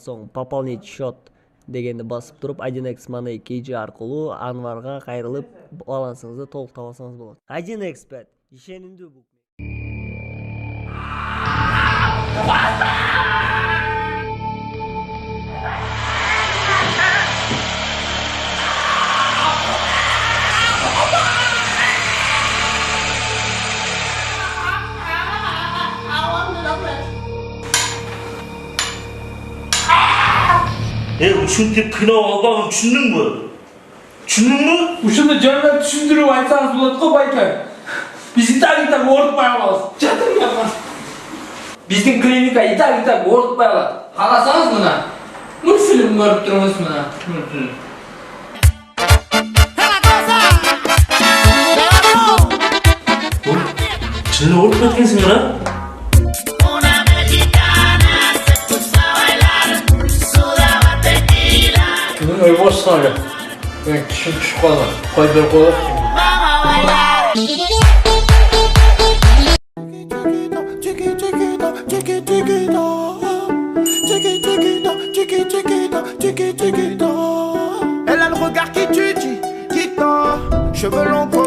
соң пополнить счет дегенди басып туруп 1x Money KG аркылуу Анварга кайрылып балансыңызды толуктап алсаңыз болот. 1xbet ишенимдүү букмекер. ушинтип кыйнап албагын түшүндүңбү? Түшүндүңбү? Ушуну жөнүнөн түшүндүрүп айтсаңыз болот го байке. Биз итак оорутпай калабыз. Жатырыңар. Биздин клиника итак оорутпай калат. Карасаңыз мына. Мультфильм көрүп туруңуз мына. Чынын оорутпайт экенсиң, а? Ой, бош саңа. Мен түшүп калдым. Кой бер коелук. Elle a le regard qui tue, cheveux longs.